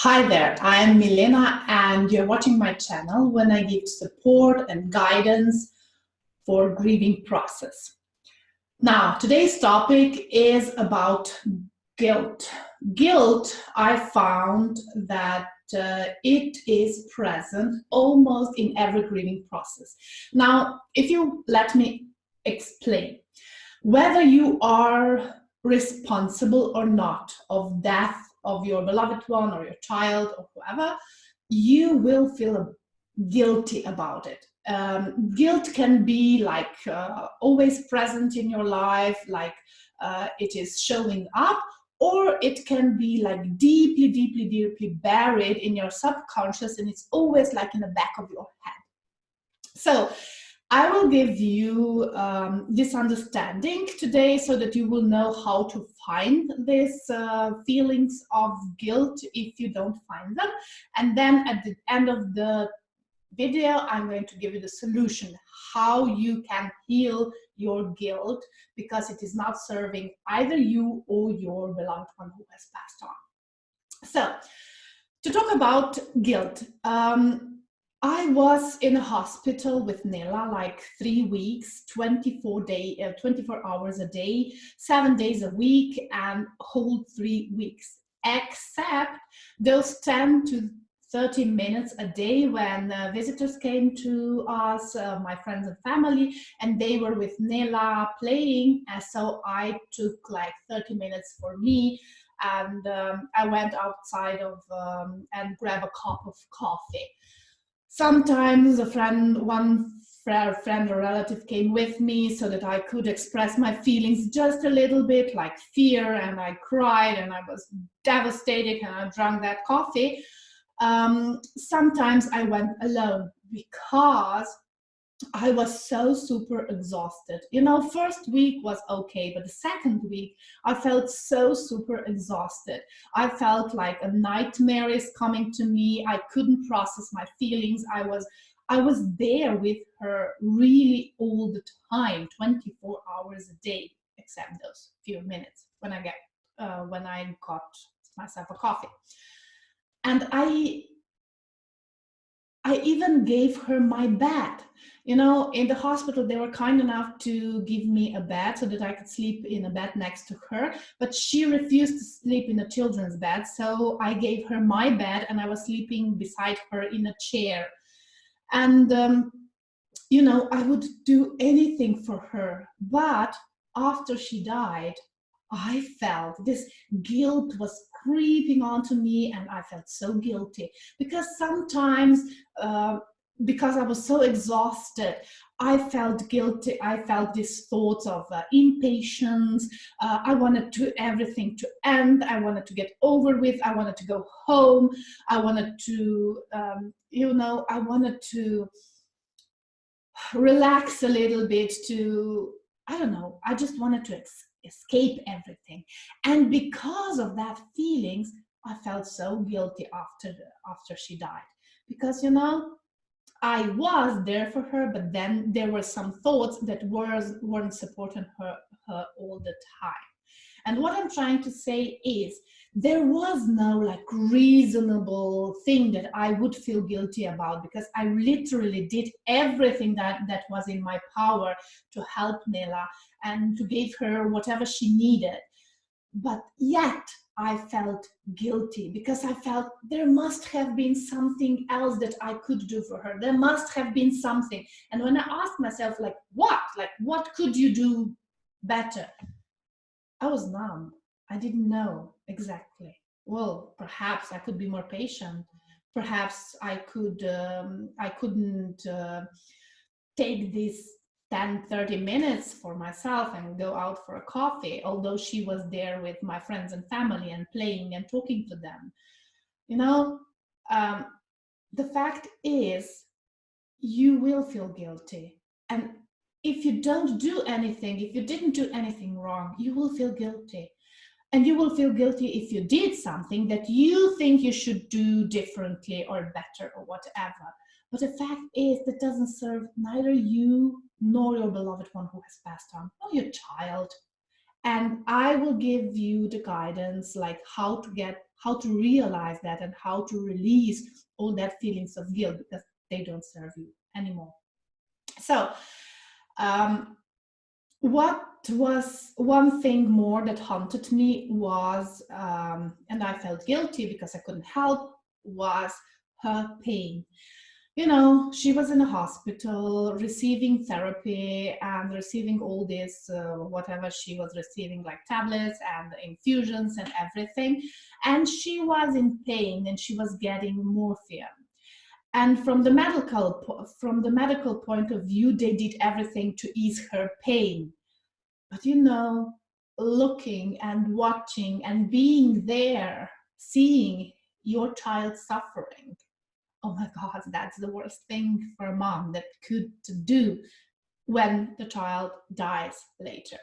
Hi there, I'm Milena and you're watching my channel when I give support and guidance for grieving process. Now, today's topic is about guilt. Guilt, I found that it is present almost in every grieving process. Now, if you let me explain, whether you are responsible or not of death of your beloved one or your child or whoever, you will feel guilty about it. Guilt can be like always present in your life, like it is showing up, or it can be like deeply, deeply, deeply buried in your subconscious, and it's always like in the back of your head. So I will give you this understanding today so that you will know how to find these feelings of guilt if you don't find them. And then at the end of the video, I'm going to give you the solution, how you can heal your guilt, because it is not serving either you or your beloved one who has passed on. So, to talk about guilt, I was in a hospital with Nela like 3 weeks, 24 hours a day, 7 days a week, and whole 3 weeks, except those 10 to 30 minutes a day when visitors came to us, my friends and family, and they were with Nela playing. And so I took like 30 minutes for me, and I went outside and grabbed a cup of coffee. Sometimes one friend or relative came with me so that I could express my feelings just a little bit, like fear, and I cried and I was devastated and I drank that coffee. Sometimes I went alone because I was so super exhausted. You know, first week was okay, but the second week I felt so super exhausted. I felt like a nightmare is coming to me. I couldn't process my feelings. I was there with her really all the time, 24 hours a day, except those few minutes when I got myself a coffee. And I even gave her my bed. You know, in the hospital, they were kind enough to give me a bed so that I could sleep in a bed next to her, but she refused to sleep in a children's bed. So I gave her my bed and I was sleeping beside her in a chair. And, you know, I would do anything for her. But after she died, I felt this guilt was creeping onto me, and I felt so guilty because sometimes, because I was so exhausted, I felt guilty. I felt these thoughts of impatience. I wanted everything to end. I wanted to get over with. I wanted to go home. I wanted to, I wanted to relax a little bit, to, I don't know, I just wanted to escape everything. And because of that feelings, I felt so guilty after she died, because, you know, I was there for her, but then there were some thoughts that weren't supporting her all the time. And what I'm trying to say is, there was no like reasonable thing that I would feel guilty about, because I literally did everything that was in my power to help Nela and to give her whatever she needed. But yet I felt guilty, because I felt there must have been something else that I could do for her. There must have been something. And when I asked myself, like, what could you do better? I was numb. I didn't know exactly. Well, perhaps I could be more patient. Perhaps I couldn't take these 10, 30 minutes for myself and go out for a coffee, although she was there with my friends and family and playing and talking to them. You know, um, the fact is, you will feel guilty. And if you don't do anything, if you didn't do anything wrong, you will feel guilty. And you will feel guilty if you did something that you think you should do differently or better or whatever. But the fact is, that doesn't serve neither you nor your beloved one who has passed on, or your child. And I will give you the guidance, like how how to realize that and how to release all that feelings of guilt because they don't serve you anymore. So what was one thing more that haunted me was, and I felt guilty because I couldn't help, was her pain. You know, she was in a hospital receiving therapy and receiving all this, whatever she was receiving, like tablets and infusions and everything. And she was in pain and she was getting morphine. And from the medical point of view, they did everything to ease her pain. But you know, looking and watching and being there, seeing your child suffering, oh my God, that's the worst thing for a mom that could do when the child dies later.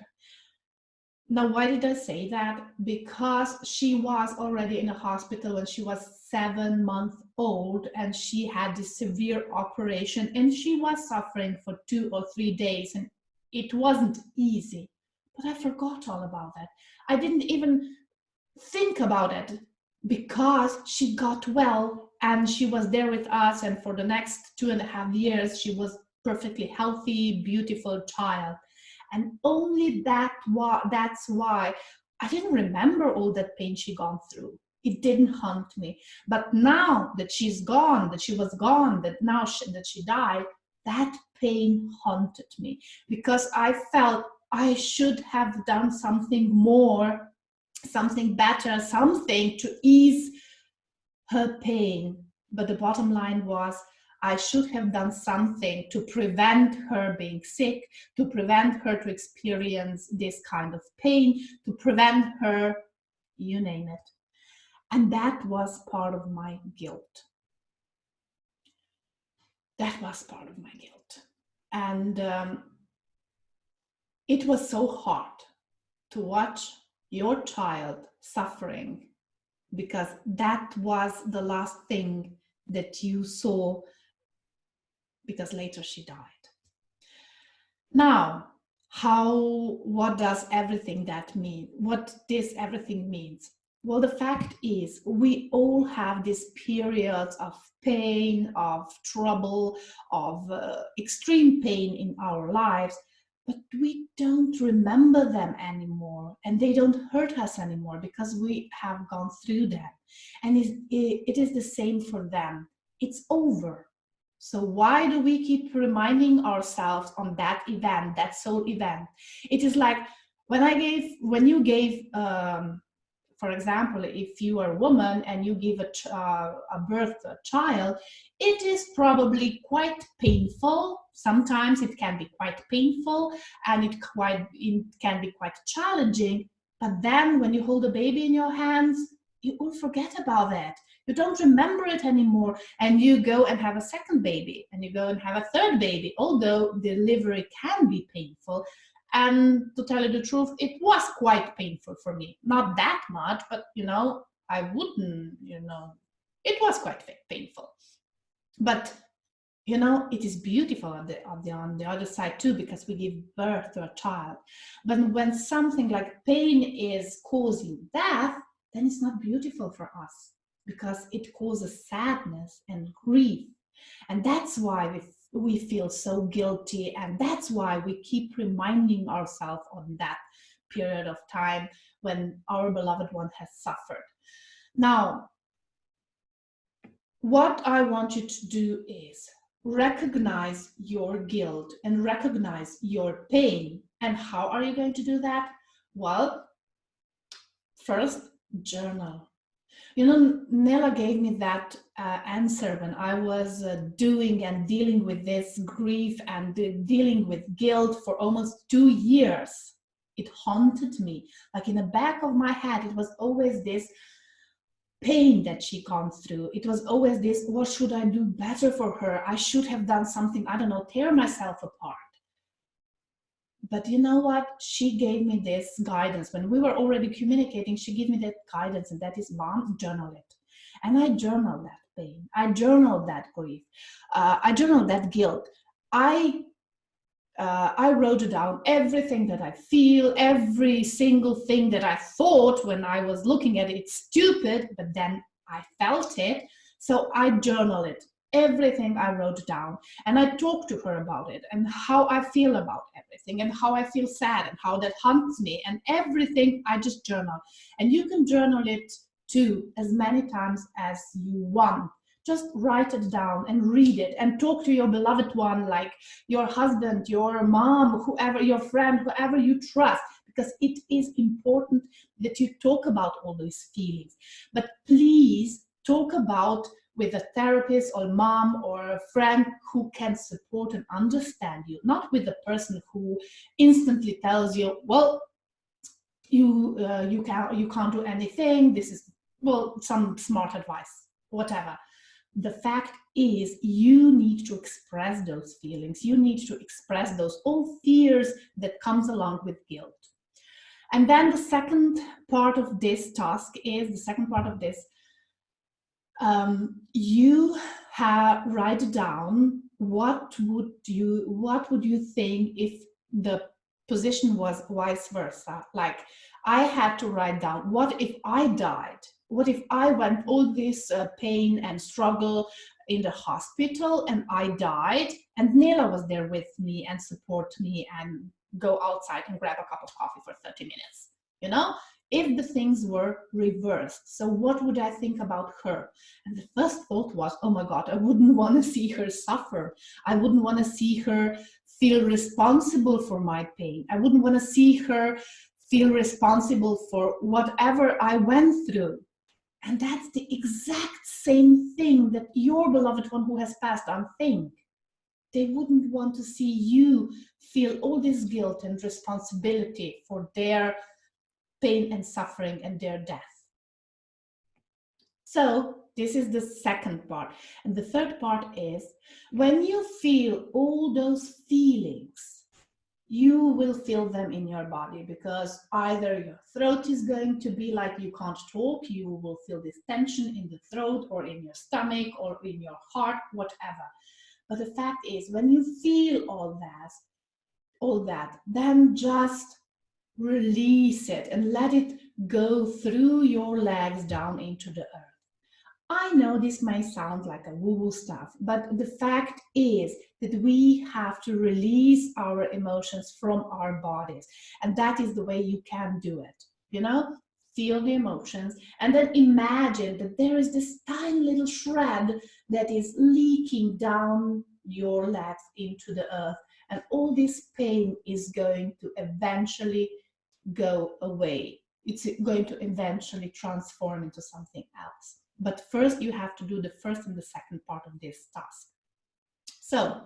Now, why did I say that? Because she was already in a hospital when she was 7 months old and she had this severe operation and she was suffering for 2 or 3 days and it wasn't easy. But I forgot all about that. I didn't even think about it because she got well and she was there with us, and for the next 2.5 years she was perfectly healthy, beautiful child. And only that's why I didn't remember all that pain she gone through. It didn't haunt me. But now that she's gone, that she was gone, that now that she died, that pain haunted me because I felt I should have done something more, something better, something to ease her pain. But the bottom line was, I should have done something to prevent her being sick, to prevent her to experience this kind of pain, to prevent her, you name it. And that was part of my guilt. That was part of my guilt. And it was so hard to watch your child suffering because that was the last thing that you saw, because later she died. Now, what does everything that mean? What this everything means? Well, the fact is we all have these periods of pain, of trouble, of extreme pain in our lives, but we don't remember them anymore and they don't hurt us anymore because we have gone through them. And it is the same for them. It's over. So why do we keep reminding ourselves on that event, that soul event? It is like when you gave, for example, if you are a woman and you give a birth to a child, it is probably quite painful. Sometimes it can be quite painful and it can be quite challenging. But then when you hold a baby in your hands, you will forget about that. You don't remember it anymore, and you go and have a second baby, and you go and have a third baby, although delivery can be painful. And to tell you the truth, it was quite painful for me. Not that much, but I wouldn't, it was quite painful. But it is beautiful on the other side too, because we give birth to a child. But when something like pain is causing death, then it's not beautiful for us, because it causes sadness and grief. And that's why we feel so guilty, and that's why we keep reminding ourselves on that period of time when our beloved one has suffered. Now, what I want you to do is recognize your guilt and recognize your pain. And how are you going to do that? Well, first, journal. Nela gave me that answer when I was doing and dealing with this grief and dealing with guilt for almost 2 years. It haunted me. Like in the back of my head, it was always this pain that she gone through. It was always this, what should I do better for her? I should have done something, I don't know, tear myself apart. But you know what? She gave me this guidance. When we were already communicating, she gave me that guidance, and that is, Mom, journal it. And I journaled that pain. I journaled that grief. I journaled that guilt. I I wrote down everything that I feel, every single thing that I thought when I was looking at it. It's stupid, but then I felt it. So I journal it, everything I wrote down. And I talked to her about it and how I feel about everything and how I feel sad and how that haunts me and everything. I just journal. And you can journal it too as many times as you want. Just write it down and read it and talk to your beloved one, like your husband, your mom, whoever, your friend, whoever you trust, because it is important that you talk about all these feelings. But please talk about with a therapist or mom or a friend who can support and understand you, not with a person who instantly tells you, well, you can't do anything. This is, well, some smart advice, whatever. The fact is, you need to express those feelings. You need to express those all fears that comes along with guilt. And then the second part of this task is, the second part of this, you write down what would you think if the position was vice versa. Like, I had to write down, what if I died? What if I went all this pain and struggle in the hospital and I died and Nela was there with me and support me and go outside and grab a cup of coffee for 30 minutes, you know? If the things were reversed, so what would I think about her? And the first thought was, oh my God, I wouldn't want to see her suffer. I wouldn't want to see her feel responsible for my pain. I wouldn't want to see her feel responsible for whatever I went through. And that's the exact same thing that your beloved one who has passed on think. They wouldn't want to see you feel all this guilt and responsibility for their pain and suffering and their death. So this is the second part. And the third part is, when you feel all those feelings, you will feel them in your body, because either your throat is going to be like you can't talk, you will feel this tension in the throat or in your stomach or in your heart, whatever. But the fact is, when you feel all that, then just release it and let it go through your legs down into the earth. I know this may sound like a woo-woo stuff, but the fact is that we have to release our emotions from our bodies. And that is the way you can do it, you know? Feel the emotions and then imagine that there is this tiny little shred that is leaking down your legs into the earth. And all this pain is going to eventually go away. It's going to eventually transform into something else. But first you have to do the first and the second part of this task. So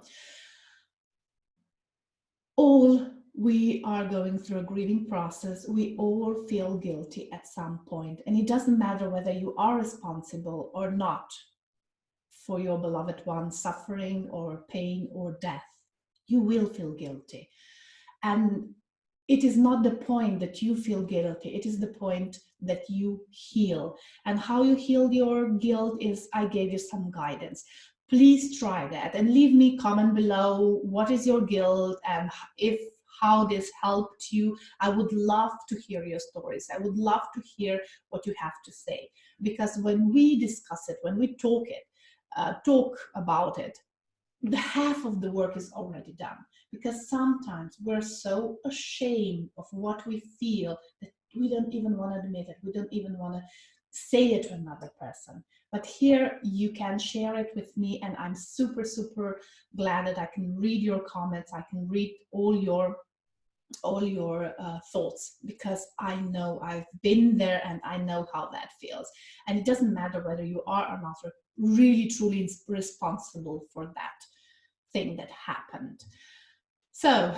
all we are going through a grieving process. We all feel guilty at some point, and it doesn't matter whether you are responsible or not for your beloved one suffering or pain or death. You will feel guilty. And it is not the point that you feel guilty, it is the point that you heal. And how you heal your guilt is, I gave you some guidance. Please try that and leave me comment below what is your guilt and how this helped you. I would love to hear your stories. I would love to hear what you have to say, because when we discuss it, when we talk about it, the half of the work is already done. Because sometimes we're so ashamed of what we feel that we don't even want to admit it. We don't even want to say it to another person. But here you can share it with me, and I'm super, super glad that I can read your comments. I can read all your thoughts, because I know I've been there and I know how that feels. And it doesn't matter whether you are or not really truly responsible for that thing that happened. So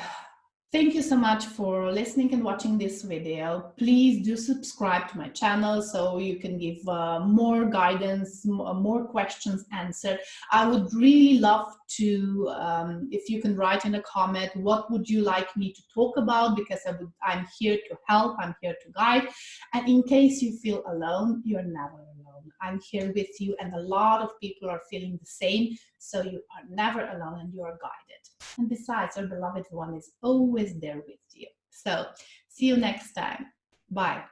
thank you so much for listening and watching this video. Please do subscribe to my channel so you can give more guidance, more questions answered. I would really love to, if you can write in a comment, what would you like me to talk about, because I'm here to help, I'm here to guide. And in case you feel alone, you're never alone. I'm here with you, and a lot of people are feeling the same. so you are never alone and you are guided. And besides, your beloved one is always there with you. So see you next time. Bye.